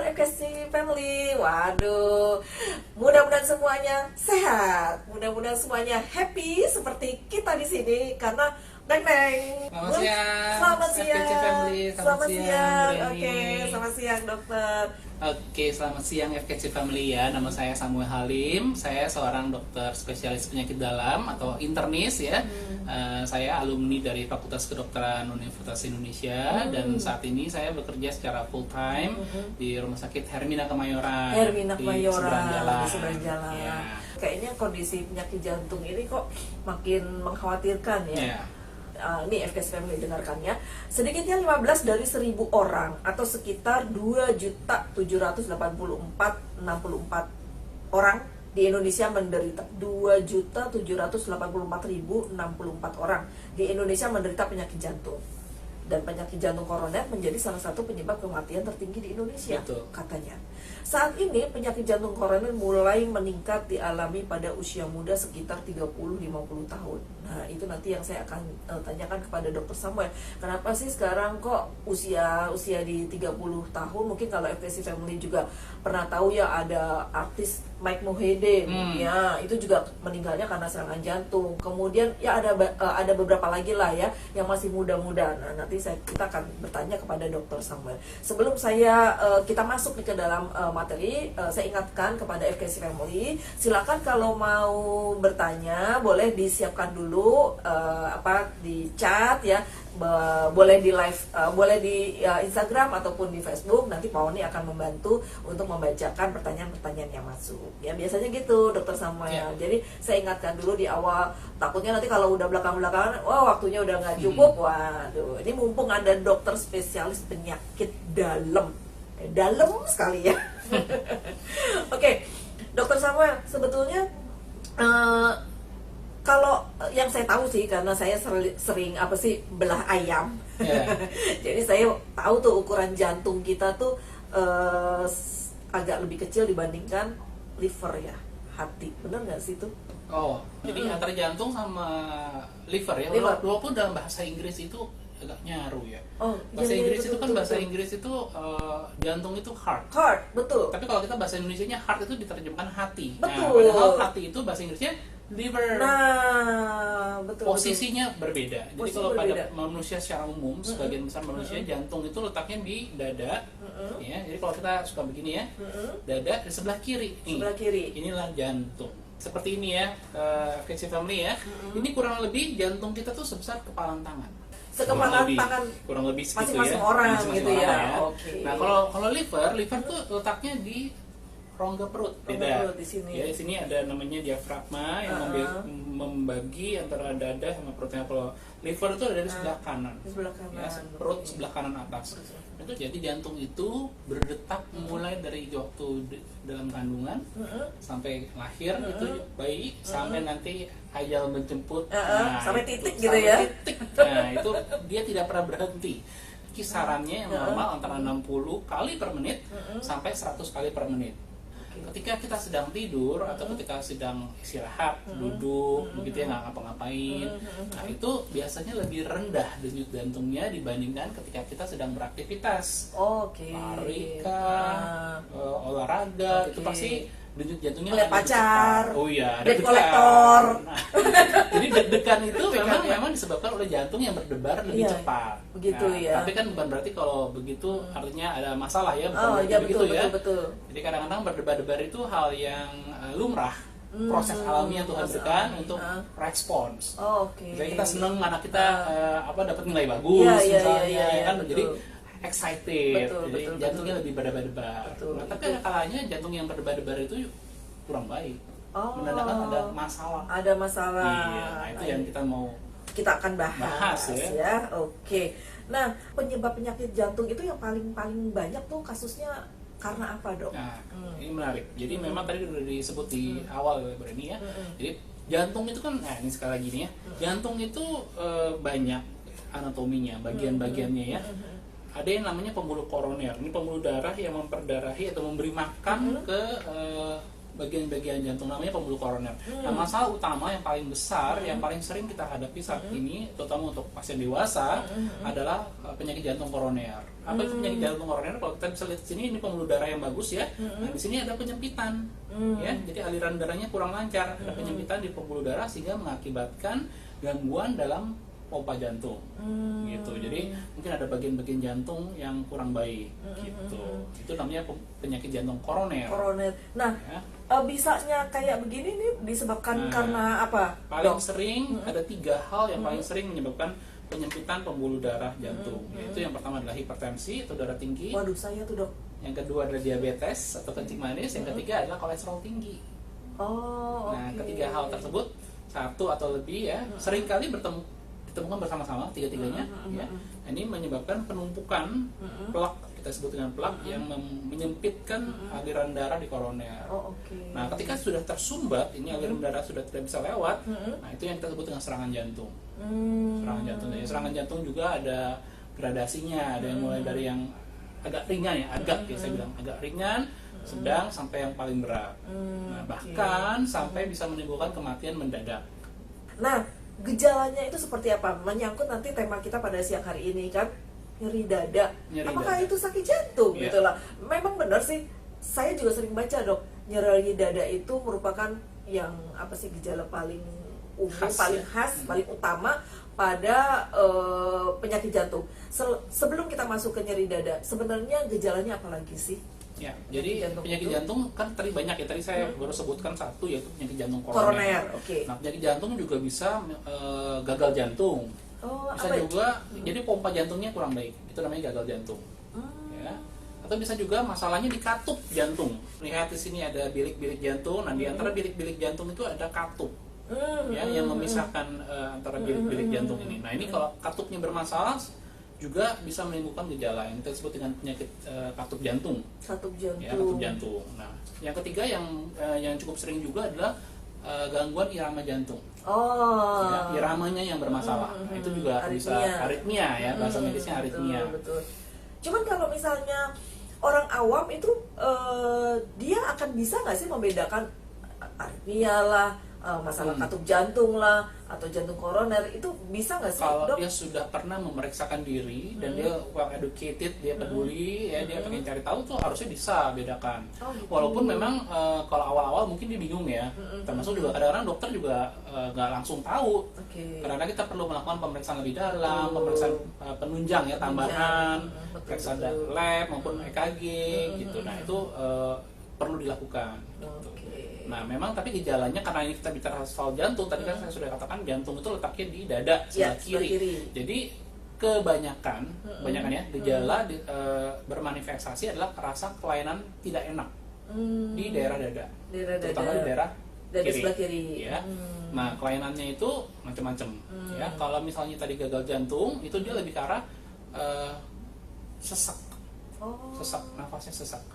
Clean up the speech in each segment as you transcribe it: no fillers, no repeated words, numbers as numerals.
FKC Family. Waduh, mudah-mudahan semuanya sehat, mudah-mudahan semuanya happy seperti kita di sini karena neng. Selamat siang. Selamat FKC siang. Family. Selamat siang. Breni. Oke, selamat siang dokter. Oke, selamat siang FKC Family ya. Nama saya Samuel Halim. Saya seorang dokter spesialis penyakit dalam atau internis ya. Saya alumni dari Fakultas Kedokteran Universitas Indonesia dan saat ini saya bekerja secara full time di Rumah Sakit Hermina Kemayoran. Di seberang jalan. Ya. Kayaknya kondisi penyakit jantung ini kok makin mengkhawatirkan ya. Ya. Ini FKC Family dengarkannya. Sedikitnya 15 dari 1.000 orang atau sekitar 2.784.064 orang di Indonesia menderita. 2.784.064 orang di Indonesia menderita penyakit jantung. Dan penyakit jantung koroner menjadi salah satu penyebab kematian tertinggi di Indonesia. Betul. Katanya. Saat ini penyakit jantung koroner mulai meningkat dialami pada usia muda sekitar 30-50 tahun. Nah, itu nanti yang saya akan tanyakan kepada Dr. Samuel. Kenapa sih sekarang kok usia di 30 tahun? Mungkin kalau FKC Family juga pernah tahu ya, ada artis Mike Mohede, ya itu juga meninggalnya karena serangan jantung. Kemudian ya ada beberapa lagi lah ya yang masih muda-muda. Nah, nanti kita akan bertanya kepada Dr. Samuel. Sebelum kita masuk ke dalam materi, saya ingatkan kepada FKC Family, silakan kalau mau bertanya boleh disiapkan dulu di chat ya, boleh di live, boleh di Instagram ataupun di Facebook. Nanti Pak Oni akan membantu untuk membacakan pertanyaan-pertanyaan yang masuk. Ya biasanya gitu, Dokter Samuel. Ya. Jadi saya ingatkan dulu di awal. Takutnya nanti kalau udah belakang-belakangan, waktunya udah nggak cukup. Waduh, ini mumpung ada dokter spesialis penyakit dalam sekali ya. Oke, Dokter Samuel, sebetulnya kalau yang saya tahu sih, karena saya sering belah ayam. Yeah. Jadi saya tahu tuh ukuran jantung kita tuh agak lebih kecil dibandingkan liver ya, hati. Benar nggak sih itu? Oh, jadi antara jantung sama liver ya. Walaupun dalam bahasa Inggris itu agak nyaru ya. Bahasa Inggris itu kan bahasa Inggris itu jantung itu heart. Heart, betul. Tapi kalau kita bahasa Indonesianya heart itu diterjemahkan hati. Betul. Nah, padahal hati itu bahasa Inggrisnya liver. Nah, betul. Posisinya berbeda. Jadi kalau pada manusia secara umum, sebagian besar manusia jantung itu letaknya di dada. Ya, jadi kalau kita suka begini ya, dada di sebelah kiri. Sebelah kiri. Inilah jantung. Seperti ini ya, FKC Family ya. Ini kurang lebih jantung kita tuh sebesar kepalan tangan. Sekepalan tangan kurang lebih segitu masing-masing ya. orang masing-masing gitu orang ya. Okay. Nah, kalau liver tuh letaknya di rongga perut. Perut di sini. Ya, di sini ada namanya diafragma yang membagi antara dada sama perutnya. Kalau liver itu ada di sebelah kanan. Di sebelah kanan. Ya, perut sebelah kanan atas. Itu jadi jantung itu berdetak mulai dari waktu dalam kandungan sampai lahir itu bayi sampai nanti ajal menjemput. Sampai titik gitu ya. Titik. Nah, itu dia tidak pernah berhenti. Kisarannya yang normal antara 60 kali per menit sampai 100 kali per menit. Ketika kita sedang tidur atau ketika sedang istirahat, duduk, begitu ya, nggak ngapa-ngapain, nah itu biasanya lebih rendah denyut jantungnya dibandingkan ketika kita sedang beraktivitas, lari kah, olahraga, itu pasti denyut jantungnya lihat pacar, debt kolektor. Nah, jadi deg-degan itu memang disebabkan oleh jantung yang berdebar lebih cepat. Begitu ya. Tapi kan bukan berarti kalau begitu artinya ada masalah ya, bukan begitu ya. Betul. Jadi kadang-kadang berdebar-debar itu hal yang lumrah. Proses alami yang Tuhan berikan untuk respons. Jadi kita seneng anak kita dapat nilai bagus misalnya, kan menjadi excited, jadi jantungnya lebih berdebar-debar. Nah, tapi ada kalanya jantung yang berdebar-debar itu kurang baik, menandakan ada masalah. Ada masalah. Iya, nah itu yang kita akan bahas ya. Oke. Nah, penyebab penyakit jantung itu yang paling banyak tuh kasusnya karena apa, Dok? Nah, ini menarik. Jadi memang tadi sudah disebut di awal Breni ya. Jadi jantung itu kan, ini sekali lagi nih ya, jantung itu banyak anatominya, bagian-bagiannya ya. Ada yang namanya pembuluh koroner. Ini pembuluh darah yang memperdarahi atau memberi makan ke bagian-bagian jantung, namanya pembuluh koroner. Nah, masalah utama yang paling besar, yang paling sering kita hadapi saat ini, terutama untuk pasien dewasa, adalah penyakit jantung koroner. Apa itu penyakit jantung koroner? Kalau kita bisa lihat di sini, ini pembuluh darah yang bagus ya. Nah, di sini ada penyempitan, ya. Jadi aliran darahnya kurang lancar, ada penyempitan di pembuluh darah sehingga mengakibatkan gangguan dalam pompa jantung, gitu. Jadi mungkin ada bagian-bagian jantung yang kurang baik, gitu. Itu namanya penyakit jantung koroner. Koroner. Nah, Ya. bisanya kayak begini nih disebabkan Nah, karena apa? Paling Dok? sering ada 3 hal yang paling sering menyebabkan penyempitan pembuluh darah jantung. Yaitu yang pertama adalah hipertensi atau darah tinggi. Waduh, saya tuh dok. Yang kedua adalah diabetes atau kencing manis. Yang ketiga adalah kolesterol tinggi. Oh, Nah, oke. ketiga hal tersebut, satu atau lebih ya, seringkali ditemukan bersama-sama tiga-tiganya. Ya. Ini menyebabkan penumpukan plak, kita sebut dengan plak, yang menyempitkan aliran darah di koroner. Oh, oke. Nah, ketika sudah tersumbat, ini aliran darah sudah tidak bisa lewat. Nah, itu yang kita sebut dengan serangan jantung. Serangan jantung. Jadi serangan jantung juga ada gradasinya, ada yang mulai dari yang agak ringan ya, agak ya saya bilang, agak ringan, sedang sampai yang paling berat. Nah, bahkan sampai bisa menimbulkan kematian mendadak. Nah, gejalanya itu seperti apa? Menyangkut nanti tema kita pada siang hari ini kan, nyeri dada. Nyeri Apakah dada. itu sakit jantung Iya. gitu lah? Memang benar sih. Saya juga sering baca dok, nyeri dada itu merupakan yang apa sih gejala paling umum, Khas, paling ya? khas, paling utama pada penyakit jantung. Sebelum kita masuk ke nyeri dada, sebenarnya gejalanya apa lagi sih? Ya, jadi jantung penyakit itu? jantung kan tadi banyak ya. Tadi saya baru sebutkan satu, yaitu penyakit jantung Koroner, koroner. oke. Nah, penyakit jantung juga bisa gagal jantung. Oh, Bisa apa? juga jadi pompa jantungnya kurang baik. Itu namanya gagal jantung. Ya. Atau bisa juga masalahnya di katup jantung. Lihat di sini ada bilik-bilik jantung. Nah, di antara bilik-bilik jantung itu ada katup. Ya, yang memisahkan antara bilik-bilik jantung ini. Nah, ini kalau katupnya bermasalah juga bisa menimbulkan gejala yang kita sebut dengan penyakit katup jantung. Katup jantung. Ya, katup jantung. Nah, yang ketiga yang cukup sering juga adalah gangguan irama jantung. Oh. Ya, iramanya yang bermasalah. Nah, itu juga bisa aritmia ya, bahasa medisnya aritmia. Betul. Cuman kalau misalnya orang awam itu dia akan bisa nggak sih membedakan aritmia lah, masalah katup jantung lah, atau jantung koroner, itu bisa nggak sih Kalau dok? dia sudah pernah memeriksakan diri dan dia well educated, dia peduli, ya dia pengen cari tahu, tuh harusnya bisa bedakan. Oh, gitu. Walaupun memang kalau awal-awal mungkin dia bingung ya. Termasuk juga kadang-kadang dokter juga nggak langsung tahu. Oke. Karena kita perlu melakukan pemeriksaan lebih dalam, pemeriksaan penunjang ya, tambahan, Betul, periksa betul. lab maupun EKG gitu. Nah, itu perlu dilakukan. Gitu. Oke. Nah, memang tapi gejalanya, karena ini kita bicara soal jantung, tadi kan saya sudah katakan jantung itu letaknya di dada Ya, sebelah sebelah kiri. kiri. Jadi kebanyakan ya gejala bermanifestasi adalah rasa kelainan tidak enak di daerah dada, Daerah terutama dada. di daerah Dada kiri. sebelah kiri. Ya. Nah, kelainannya itu macam-macam. Ya, kalau misalnya tadi gagal jantung, itu dia lebih ke arah sesak. Oh. Sesak, nafasnya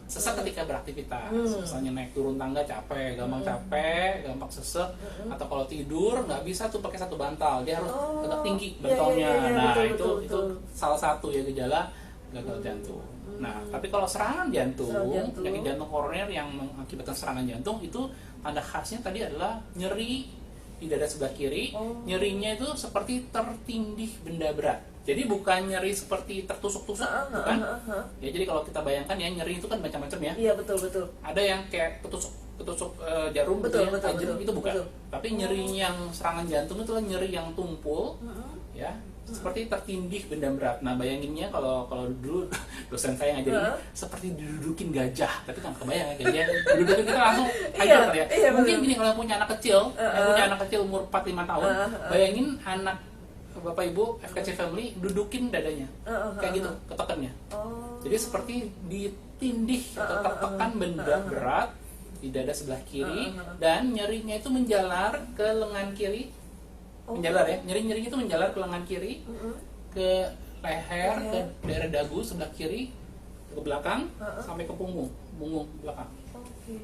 sesak ketika beraktivitas, misalnya naik turun tangga capek, gampang sesek, atau kalau tidur nggak bisa tuh pakai satu bantal, dia harus agak tinggi bantalnya. Nah, betul, itu salah satu ya gejala gagal jantung. Nah, tapi kalau serangan jantung, penyakit jantung koroner yang mengakibatkan serangan jantung, itu tanda khasnya tadi adalah nyeri di dada sebelah kiri. Nyerinya itu seperti tertindih benda berat. Jadi bukan nyeri seperti tertusuk-tusuk, bukan. Ya, jadi kalau kita bayangkan ya, nyeri itu kan macam-macam ya. Iya, betul. Ada yang kayak ketusuk jarum gitu ya, tajam, itu bukan. betul. Tapi nyeri yang serangan jantung itu adalah nyeri yang tumpul, ya, seperti tertindih benda berat. Nah, bayanginnya kalau dulu dosen saya ngajarin seperti didudukin gajah, tapi kan kebayang ya gajah didudukin kita langsung hajar ya. Iya, Mungkin betul. gini, kalau yang punya anak kecil, umur 4-5 tahun, bayangin anak Bapak Ibu FKC Family dudukin dadanya, kayak gitu, ketekannya. Jadi seperti ditindih atau tertekan benda berat di dada sebelah kiri, dan nyerinya itu menjalar ke lengan kiri. Menjalar ya, nyeri-nyerinya itu menjalar ke lengan kiri, ke leher, ke daerah dagu sebelah kiri, ke belakang, sampai ke punggung belakang.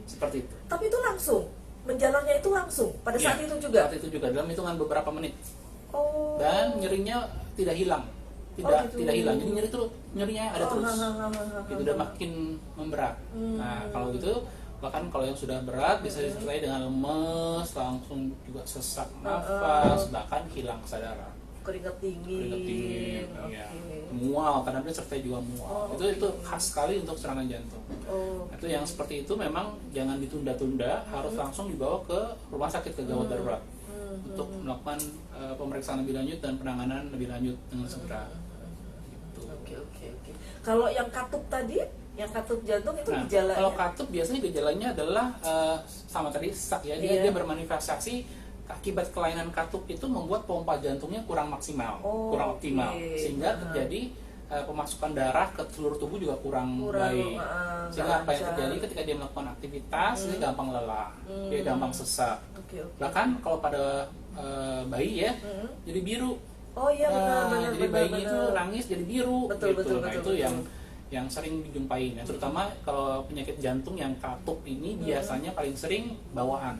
Seperti itu. Tapi itu langsung, menjalarnya itu langsung pada saat itu juga. Saat itu juga, dalam hitungan beberapa menit. Oh. Dan nyerinya tidak hilang, gitu. tidak hilang. Jadi nyerinya ada terus. Itu udah makin memberat. Nah, kalau gitu, bahkan kalau yang sudah berat bisa disertai dengan lemes, langsung juga sesak nafas, bahkan hilang kesadaran. keringat dingin. Iya. Oke. Mual, kadang disertai juga mual. Oh, Itu oke. khas sekali untuk serangan jantung. Oh, Itu yang seperti itu memang jangan ditunda-tunda, harus langsung dibawa ke rumah sakit, ke gawat darurat untuk melakukan pemeriksaan lebih lanjut dan penanganan lebih lanjut dengan segera. Gitu. Oke. Kalau yang katup tadi, yang katup jantung itu Nah, gejalanya? kalau katup biasanya gejalanya adalah sama tadi sesak ya, Iya. dia bermanifestasi akibat kelainan katup itu membuat pompa jantungnya kurang maksimal, Oh, kurang optimal, oke. sehingga terjadi pemasukan darah ke seluruh tubuh juga kurang baik. Sehingga apa yang lancar. terjadi ketika dia melakukan aktivitas, dia gampang lelah, dia gampang sesak. Oke. Bahkan kalau pada bayi ya, jadi biru. Oh iya, benar. Jadi bayinya itu nangis jadi biru. Betul, gitu. betul, Nah betul, itu betul. yang sering dijumpai. Nah, terutama kalau penyakit jantung yang katup ini biasanya paling sering bawaan,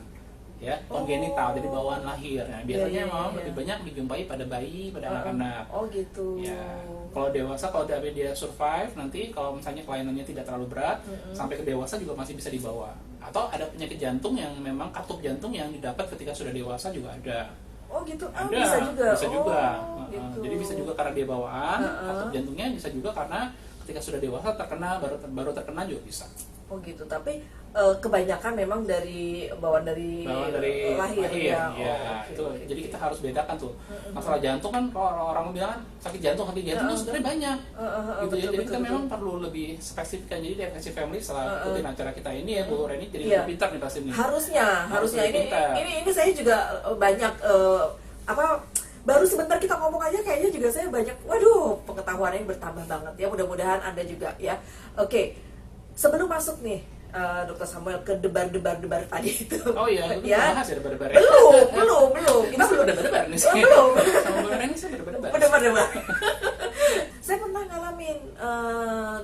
ya, kongenital, jadi bawaan lahir. Nah, biasanya Iya. memang lebih banyak dijumpai pada bayi, pada anak-anak. Oh gitu. Ya, kalau dewasa, kalau dia survive nanti, kalau misalnya kelainannya tidak terlalu berat, sampai ke dewasa juga masih bisa dibawa. Atau ada penyakit jantung yang memang katup jantung yang didapat ketika sudah dewasa juga ada. Oh gitu. Ada, Bisa juga. bisa juga. Gitu. Jadi bisa juga karena dia bawaan, katup jantungnya bisa juga karena ketika sudah dewasa terkena, baru terkena juga bisa. Oh gitu. Tapi kebanyakan memang bawaan dari lahir ya. Ya, Oh, itu. oke. Jadi kita harus bedakan tuh. Masalah jantung kan kalau orang bilang kan sakit jantung itu sebenarnya banyak. Gitu ya. Jadi kita memang perlu lebih spesifik. Jadi di FSC Family setelah ikutin acara kita ini ya Bu Reni jadi Iya. lebih pintar nih pasti nih. Harusnya lebih pintar. ini saya juga banyak baru sebentar kita ngomong aja kayaknya juga saya banyak, waduh, pengetahuannya bertambah banget ya. Mudah-mudahan Anda juga ya. Oke, sebelum masuk nih Dr. Samuel ke debar-debar tadi itu. Oh iya, itu ya. bahas ya debar-debar. Belum. Kita belum debar-debar nih sih. Belum. Sama Bu Reni sih debar-debar. Debar. Saya pernah ngalamin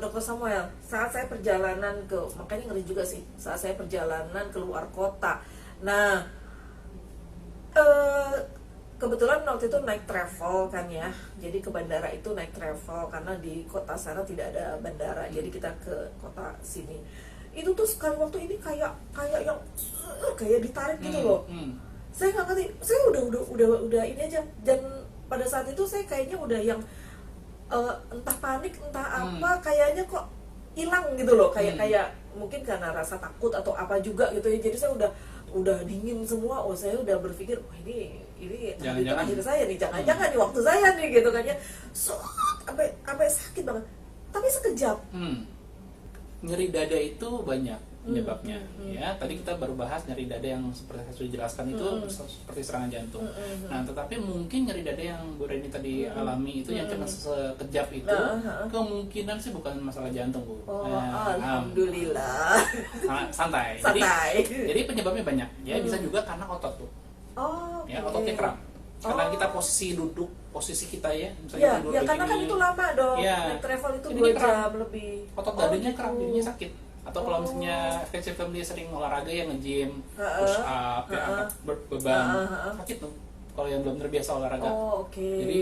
Dr. Samuel saat saya perjalanan makanya ngeri juga sih, saat saya perjalanan keluar kota. Nah, kebetulan waktu itu naik travel kan ya, jadi ke bandara itu naik travel karena di kota sana tidak ada bandara, jadi kita ke kota sini. Itu tuh sekali waktu ini kayak yang kayak ditarik gitu loh. Saya nggak ngerti, saya udah ini aja, dan pada saat itu saya kayaknya udah yang entah panik entah apa, kayaknya kok hilang gitu loh, kayak mungkin karena rasa takut atau apa juga gitu ya. Jadi saya udah dingin semua. Saya udah berpikir, wah ini Jangan-jangan. akhir saya nih, jangan di waktu saya nih gitu kan ya. Sampai sakit banget, tapi sekejap. Nyeri dada itu banyak penyebabnya. Ya, tadi kita baru bahas nyeri dada yang seperti saya sudah jelaskan itu seperti serangan jantung. Nah, tetapi mungkin nyeri dada yang Bu Reni tadi alami itu yang cuma sekejap itu, kemungkinan sih bukan masalah jantung, Bu. Alhamdulillah. Santai. Jadi penyebabnya banyak. Ya, bisa juga karena otot, Bu. Ya, ototnya kram. Karena kita posisi kita ya, misalnya tidur karena kan begini. itu lama dong. Ya. Naik travel itu Jadi 2 dia kram. jam lebih. Otot dadanya gitu. kram, jadinya sakit. Atau kalau misalnya FSC Family sering olahraga yang nge-gym, push up, ya, angkat beban, sakit tuh. Kalau yang belum terbiasa olahraga. Jadi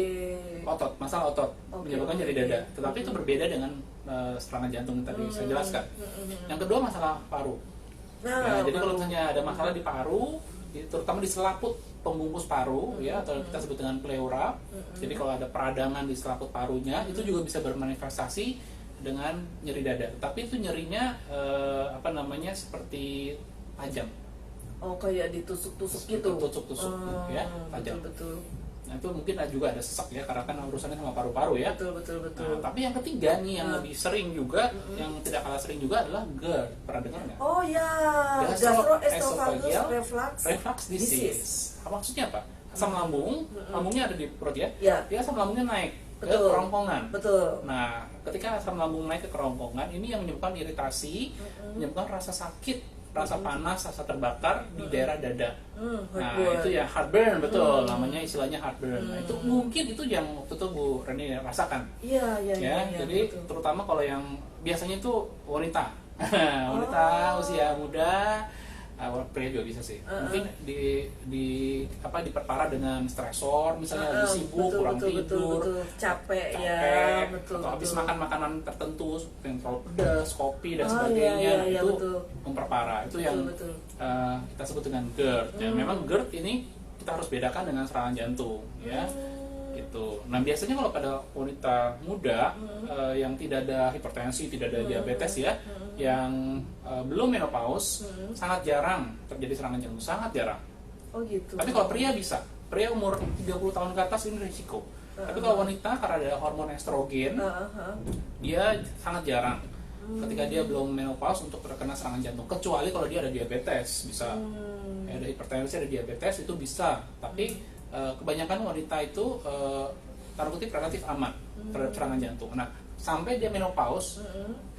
masalah otot menyebabkan nyeri dada. Tetapi itu berbeda dengan serangan jantung yang tadi saya jelaskan. Yang kedua masalah paru. Jadi kalau misalnya ada masalah di paru, terutama di selaput pembungkus paru ya, atau kita sebut dengan pleura. Jadi kalau ada peradangan di selaput parunya, itu juga bisa bermanifestasi dengan nyeri dada. Tapi itu nyerinya seperti tajam. Kayak ditusuk-tusuk gitu. Tusuk-tusuk ya, tajam. Betul. Nah, itu mungkin juga ada sesak ya, karena kan urusannya sama paru-paru ya. Betul. Nah, tapi yang ketiga nih yang lebih sering juga, yang tidak kalah sering juga adalah GERD. Pernah dengar nggak? Oh ya, gastroesophagus reflux disease. Maksudnya apa? Asam lambung, lambungnya ada di perut ya. Dia asam lambungnya naik ke Betul. kerongkongan. Betul. Nah, ketika asam lambung naik ke kerongkongan, ini yang menyebabkan iritasi, menyebabkan rasa sakit, rasa panas, rasa terbakar di daerah dada. Nah, itu ya heartburn, betul. Namanya istilahnya heartburn. Nah, itu mungkin itu yang waktu itu Bu Reni rasakan. Iya. Jadi betul. terutama kalau yang biasanya itu wanita. Wanita usia muda, pria juga bisa sih. Mungkin diperparah dengan stresor, misalnya lagi sibuk, kurang tidur, betul. Capek ya, betul. Atau habis makan makanan tertentu yang terlalu pedas, kopi dan sebagainya, itu betul. memperparah. Itu yang Betul. kita sebut dengan GERD. Ya, memang GERD ini kita harus bedakan dengan serangan jantung, ya. gitu. Nah biasanya kalau pada wanita muda yang tidak ada hipertensi, tidak ada diabetes ya, yang belum menopause, sangat jarang terjadi serangan jantung, sangat jarang. Oh gitu. Tapi kalau pria bisa, pria umur 30 tahun ke atas ini risiko. Tapi kalau wanita karena ada hormon estrogen, dia sangat jarang ketika dia belum menopause untuk terkena serangan jantung. Kecuali kalau dia ada diabetes, bisa ada hipertensi, ada diabetes itu bisa. Tapi kebanyakan wanita itu tanda kutip relatif aman terhadap serangan jantung. Nah, sampai dia menopause,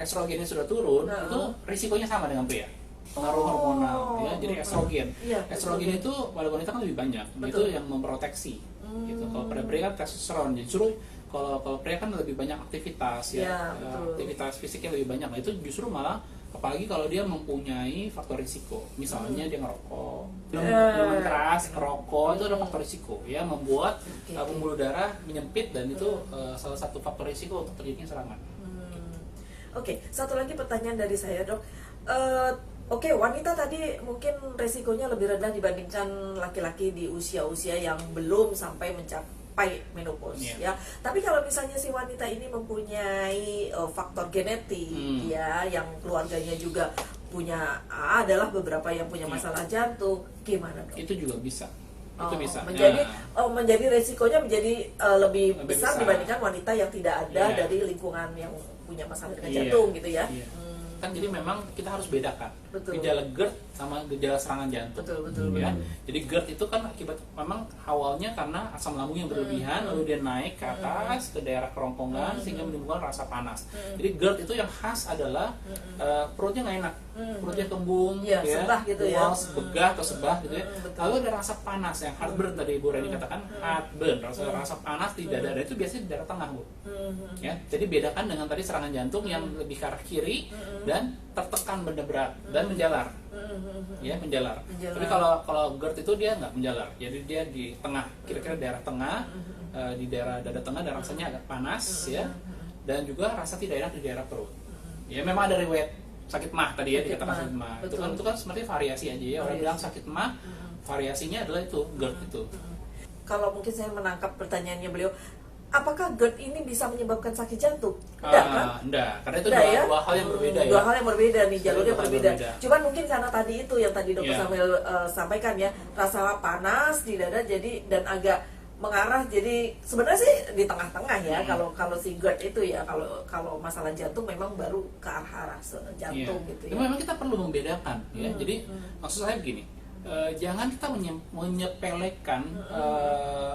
estrogennya sudah turun, itu risikonya sama dengan pria. Pengaruh hormonal, ya. Jadi estrogen, estrogen itu pada wanita kan lebih banyak, itu yang memproteksi. Gitu. Kalau pada pria kan testosteron, justru kalau pria kan lebih banyak aktivitas, aktivitas fisiknya lebih banyak. Nah, itu justru malah apalagi kalau dia mempunyai faktor risiko, misalnya dia ngerokok, minuman keras, ngerokok, itu ada faktor risiko, ya, membuat pembuluh darah menyempit, dan itu salah satu faktor risiko untuk terjadinya serangan. Oke, satu lagi pertanyaan dari saya, Dok. Oke, wanita tadi mungkin resikonya lebih rendah dibandingkan laki-laki di usia-usia yang belum sampai mencapai menopause, ya. Tapi kalau misalnya si wanita ini mempunyai faktor genetik, ya, yang keluarganya juga punya, adalah beberapa yang punya masalah jantung, gimana, Dok? Itu juga bisa. Itu bisa. Menjadi resikonya menjadi lebih besar dibandingkan wanita yang tidak ada dari lingkungan yang punya masalah dengan jantung, gitu ya. Kan jadi memang kita harus bedakan gejala GERD sama gejala serangan jantung. Betul. Jadi GERD itu kan akibat memang awalnya karena asam lambung yang berlebihan, lalu dia naik ke atas ke daerah kerongkongan sehingga menimbulkan rasa panas. Jadi GERD itu yang khas adalah perutnya nggak enak, perutnya kembung, sebah gitu, mual, begah atau sebah gitu ya. Lalu ada rasa panas yang heartburn tadi Ibu Reni katakan, heartburn, rasa panas di dada, dan itu biasanya di daerah tengah, Bu. Ya, jadi bedakan dengan tadi serangan jantung yang lebih ke arah kiri dan tertekan benda berat dan menjalar. Ya, menjalar. Tapi kalau GERD itu dia nggak menjalar. Jadi dia di tengah, kira-kira daerah tengah, di daerah dada tengah, dan rasanya agak panas, ya. Dan juga rasa tidak enak di daerah perut. Ya, memang ada riwayat sakit mah tadi ya, dikatakan sakit mah. Itu kan sebenarnya variasi aja ya. Orang bilang sakit mah, variasinya adalah itu GERD itu. Kalau mungkin saya menangkap pertanyaannya beliau, apakah GERD ini bisa menyebabkan sakit jantung? Enggak kan? Enggak, karena itu Enggak, dua hal yang berbeda ya. Dua hal yang berbeda nih, jalurnya berbeda. Cuman mungkin karena tadi itu yang tadi Dokter Samuel sampaikan ya, rasa panas di dada jadi dan agak mengarah, jadi sebenarnya sih di tengah-tengah ya. Kalau si GERD itu ya, kalau masalah jantung memang baru ke arah jantung gitu ya. Memang kita perlu membedakan ya. Jadi maksud saya begini, jangan kita menyepelekan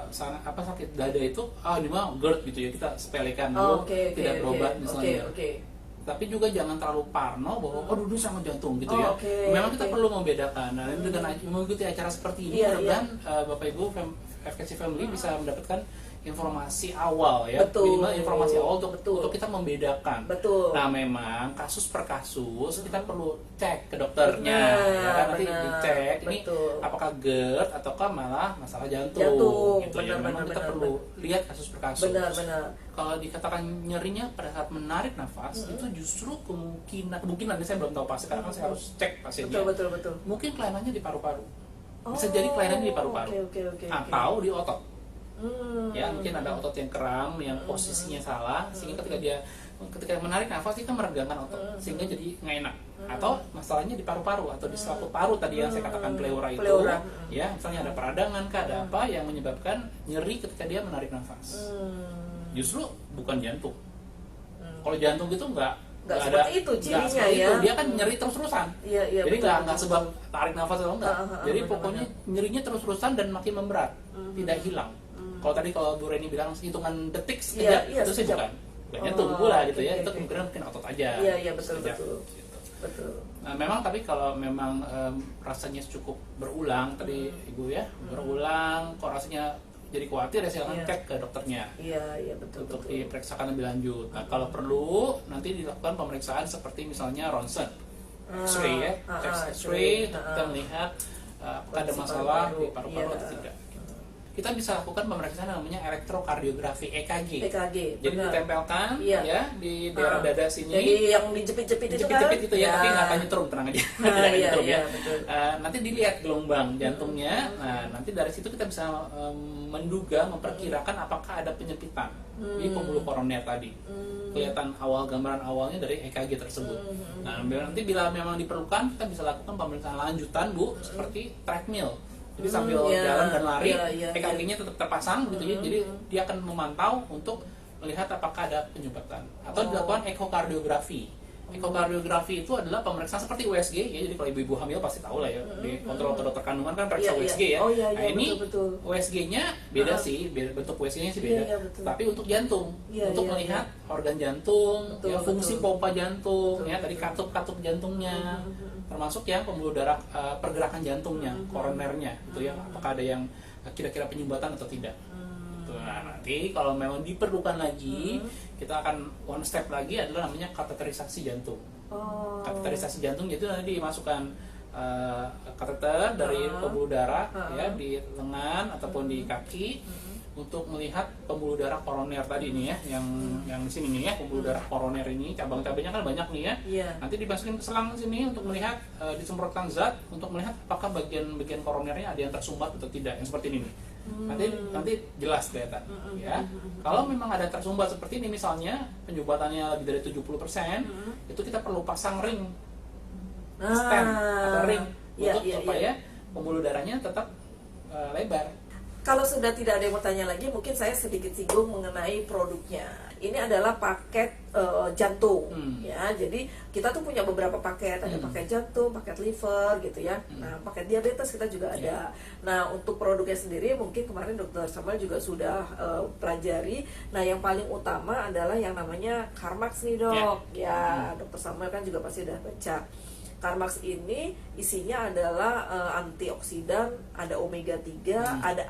sakit dada itu, ini mah GERD gitu ya, kita sepelekan dulu, tidak berobat misalnya. Tapi juga jangan terlalu parno bahwa dulu sama jantung gitu ya. Memang kita perlu membedakan. Nah, dengan mengikuti acara seperti ini, mudah-mudahan Bapak Ibu FKC Family bisa mendapatkan informasi awal ya, minimal informasi awal untuk kita membedakan. Nah, memang kasus per kasus kita perlu cek ke dokternya, ya kan, nanti dicek ini apakah GERD ataukah malah masalah jantung gitu ya. Memang kita perlu lihat kasus per kasus. Kalau dikatakan nyerinya pada saat menarik nafas, itu justru kemungkinan saya belum tahu pasti karena kan saya harus cek pasiennya. Mungkin kelainannya di paru-paru. Bisa jadi kelainannya di paru-paru atau di otot. Ya, mungkin ada otot yang kram yang posisinya salah sehingga ketika menarik nafas kita meregangkan otot sehingga jadi nggak enak. Atau masalahnya di paru-paru atau di selaput paru tadi yang saya katakan pleura itu. Ya, misalnya ada peradangan ada apa yang menyebabkan nyeri ketika dia menarik nafas. Justru bukan jantung. Kalau jantung itu nggak seperti itu cirinya ya. Dia kan nyeri terus-terusan. Jadi nggak sebab tarik nafas atau enggak. Jadi pokoknya nyerinya terus-terusan dan makin memberat, tidak hilang. Kalau Bu Reni bilang hitungan detik sekejap, itu sih bukan jantung pula gitu ya. Itu kemungkinan mungkin otot aja. Iya betul. Nah, memang tapi kalau memang rasanya cukup berulang tadi Ibu ya, berulang kok rasanya jadi khawatir ya, silakan cek ke dokternya. Betul. Untuk diperiksakan lebih lanjut. Nah, kalau perlu nanti dilakukan pemeriksaan seperti misalnya ronsen, X-ray ya, X-ray kita melihat apakah ada masalah di paru-paru atau tidak. kita bisa lakukan pemeriksaan namanya elektrokardiografi EKG. EKG. Jadi benar. ditempelkan Iya. ya di daerah dada sini. Jadi yang dijepit-jepit itu kan? Dijepit-jepit gitu ya, tapi nggak akan nyetrum, tenang aja. Tidak akan Iya, nyetrum iya, ya. betul. Nanti dilihat gelombang jantungnya. Nah, nanti dari situ kita bisa menduga, memperkirakan apakah ada penyempitan di pembuluh koroner tadi. Kelihatan gambaran awalnya dari EKG tersebut. Nah, nanti bila memang diperlukan, kita bisa lakukan pemeriksaan lanjutan, Bu, seperti treadmill. Jadi sambil jalan dan lari, EKG-nya tetap terpasang gitu ya. Jadi dia akan memantau untuk melihat apakah ada penyumbatan. Atau dilakukan ekokardiografi. Ekokardiografi itu adalah pemeriksaan seperti USG ya. Jadi kalau ibu-ibu hamil pasti tahu lah ya, di kontrol dokter kandungan kan periksa USG ya. Nah, ini betul. USG-nya beda sih, bentuk USG-nya sih beda. Betul. Tapi untuk jantung, untuk melihat organ jantung, Betul, ya, fungsi betul. pompa jantung, Betul, ya tadi katup-katup jantungnya, termasuk yang pembuluh darah, pergerakan jantungnya, koronernya, gitu ya. Apakah ada yang kira-kira penyumbatan atau tidak? Nah, nanti kalau memang diperlukan lagi, kita akan one step lagi adalah namanya kateterisasi jantung. Kateterisasi jantung itu nanti dimasukkan kateter dari pembuluh darah ya di lengan ataupun di kaki untuk melihat pembuluh darah koroner tadi nih ya, yang di sini nih ya, pembuluh darah koroner ini cabang-cabangnya kan banyak nih ya. Nanti dimasukin ke selang sini untuk melihat, disemprotkan zat untuk melihat apakah bagian-bagian koronernya ada yang tersumbat atau tidak, yang seperti ini nih. Nanti jelas kelihatan ya. Kalau memang ada tersumbat seperti ini misalnya, penyumbatannya lebih dari 70%, itu kita perlu pasang ring stent atau ring supaya pembuluh darahnya tetap lebar. Kalau sudah tidak ada yang bertanya lagi, mungkin saya sedikit singgung mengenai produknya. Ini adalah paket jantung, ya. Jadi kita tuh punya beberapa paket, ada paket jantung, paket liver, gitu ya. Nah, paket diabetes kita juga ada. Nah, untuk produknya sendiri, mungkin kemarin Dokter Samuel juga sudah pelajari. Nah, yang paling utama adalah yang namanya Carmax nih, Dok. Ya, Dokter Samuel kan juga pasti udah baca. Carmax ini isinya adalah antioksidan, ada omega 3, ada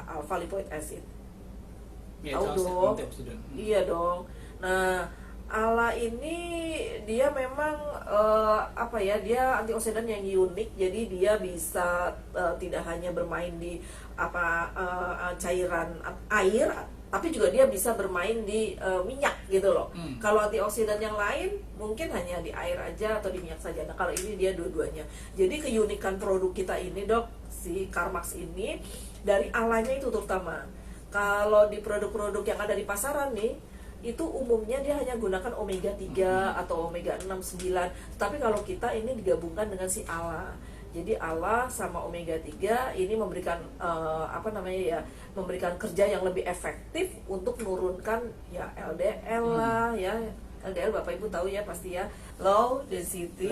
alpha lipoic acid. Tahu dong? Iya dong. Nah, ALA ini dia memang dia antioksidan yang unik, jadi dia bisa tidak hanya bermain di cairan air, tapi juga dia bisa bermain di minyak gitu loh. Kalau antioksidan yang lain mungkin hanya di air aja atau di minyak saja. Nah, kalau ini dia dua-duanya. Jadi keunikan produk kita ini, Dok, si Carmax ini dari alanya itu terutama. Kalau di produk-produk yang ada di pasaran nih, itu umumnya dia hanya gunakan omega 3 atau omega 6, 9. Tapi kalau kita ini digabungkan dengan si ALA. Jadi ALA sama omega 3 ini memberikan memberikan kerja yang lebih efektif untuk menurunkan ya LDL lah ya. LDL Bapak Ibu tahu ya pasti ya, low density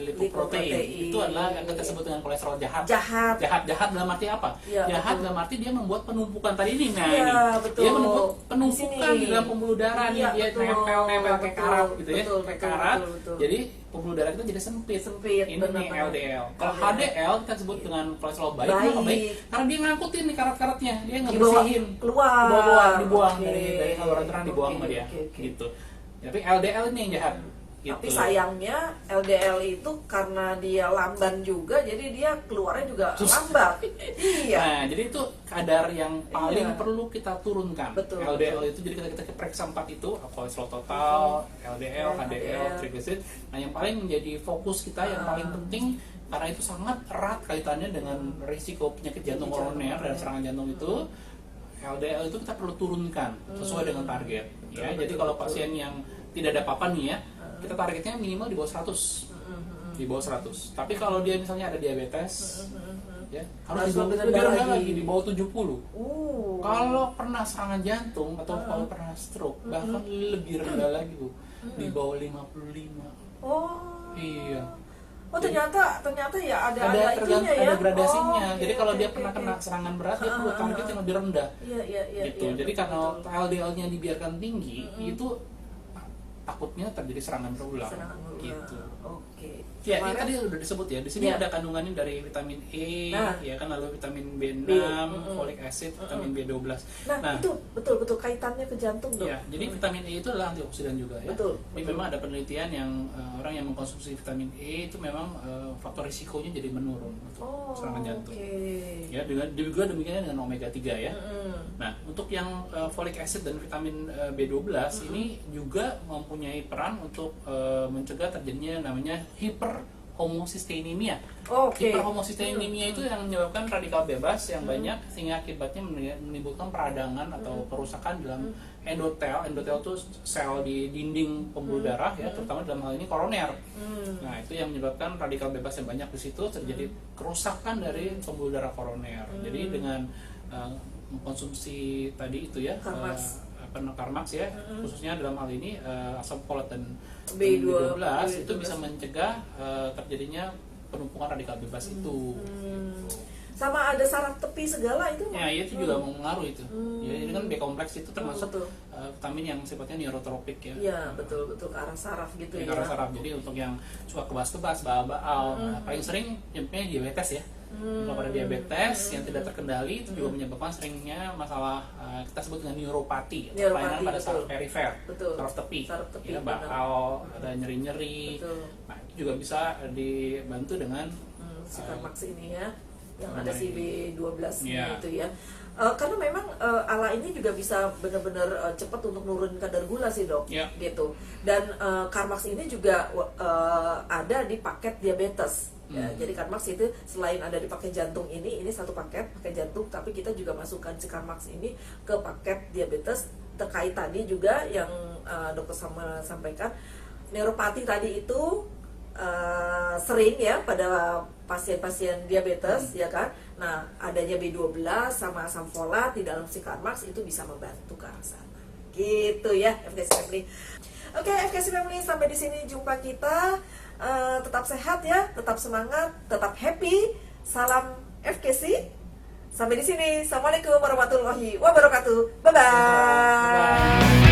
lipoprotein. Itu adalah yang kita sebut dengan kolesterol jahat. Jahat dalam arti apa? Ya, jahat dalam arti dia membuat penumpukan tadi ini. Nah, ya, ini betul. dia membuat penumpukan di dalam pembuluh darah nih, dia nempel kayak karat gitu ya, kayak karat. Jadi pembuluh darah kita jadi sempit. Ini nih LDL. Kalau HDL kita sebut dengan kolesterol baik karena dia ngangkutin nih karat-karatnya, dia ngebersihin, dibuang dari saluran terang, dibuang sama dia gitu. Tapi LDL ini yang jahat. Gitu. Tapi sayangnya LDL itu karena dia lamban juga, jadi dia keluarnya juga lambat. Iya. Nah, jadi itu kadar yang paling perlu kita turunkan. Betul, LDL itu jadi kita periksa 4 itu, kolesterol total, LDL, HDL, triglycerid. Nah, yang paling menjadi fokus kita, yang paling penting karena itu sangat erat kaitannya dengan risiko penyakit jantung koroner dan serangan jantung itu. LDL itu kita perlu turunkan sesuai dengan target. Ya, jadi kalau pasien yang tidak ada apa-apa nih ya, kita targetnya minimal di bawah 100. Di bawah 100. Tapi kalau dia misalnya ada diabetes, ya, harus lebih rendah lagi di bawah 70. Kalau pernah serangan jantung atau kalau pernah stroke, bahkan lebih rendah lagi, Bu. Di bawah 55. Iya. Ternyata ya ada itunya ya. Ada gradasinya. Jadi kalau dia pernah kena serangan berat, dia perlu target yang lebih rendah. Gitu. Jadi kalau LDL-nya dibiarkan tinggi, itu takutnya terjadi serangan berulang. Gitu. Oke. Ya, ini kemarin. tadi udah disebut ya. Di sini Ya. ada kandungannya dari vitamin E, Nah. ya kan, lalu vitamin B6, B, folic acid, vitamin B12. Nah, itu betul-betul kaitannya ke jantung dok. Ya, jadi vitamin E itu adalah antioksidan juga ya. Betul, Jadi betul. memang ada penelitian yang orang yang mengkonsumsi vitamin E itu memang faktor risikonya jadi menurun untuk serangan jantung. Ya, juga demikian dengan omega 3 ya. Nah, untuk yang folic acid dan vitamin B12 ini juga mempunyai peran untuk mencegah terjadinya namanya hiperhomocysteinemia. Hiperhomocysteinemia itu yang menyebabkan radikal bebas yang banyak, sehingga akibatnya menimbulkan peradangan atau kerusakan dalam endotel. Endotel itu sel di dinding pembuluh darah ya, terutama dalam hal ini koroner. Nah, itu yang menyebabkan radikal bebas yang banyak di situ, terjadi kerusakan dari pembuluh darah koroner. Jadi dengan mengkonsumsi tadi itu ya, Carmax ya, khususnya dalam hal ini asam folat dan B12 itu bisa mencegah terjadinya penumpukan radikal bebas itu. Sama ada saraf tepi segala itu. Ya, itu juga mempengaruhi itu. Ya, ini kan B kompleks itu termasuk betul. vitamin yang sifatnya neurotropik ya. Iya, betul ke arah saraf gitu Ke ya. arah saraf. Jadi untuk yang suka kebas-kebas, baal-baal, paling sering nyebabnya diabetes ya. Kalau pada diabetes yang tidak terkendali itu juga menyebabkan seringnya masalah kita sebut dengan neuropati, kelainan pada saraf perifer, saraf tepi, ya, baal, ada nyeri-nyeri. Nah, itu juga bisa dibantu dengan si Carmax ini ya, yang ada si B12 Yeah. itu ya. Karena memang ala ini juga bisa benar-benar cepat untuk nurun kadar gula sih dok, Yeah. gitu. Dan Carmax ini juga ada di paket diabetes. Ya, jadi Carmax itu selain ada di paket jantung ini satu paket jantung, tapi kita juga masukkan si Carmax ini ke paket diabetes terkait tadi juga yang dokter sama sampaikan neuropati tadi itu sering ya pada pasien-pasien diabetes ya kan. Nah, adanya B12 sama asam folat di dalam si Carmax itu bisa membantu ke arah sana. Gitu ya, FKC Family. Oke, FKC Family, sampai di sini jumpa kita. Tetap sehat ya, tetap semangat, tetap happy. Salam FKC. Sampai di sini. Assalamualaikum warahmatullahi wabarakatuh. Bye bye.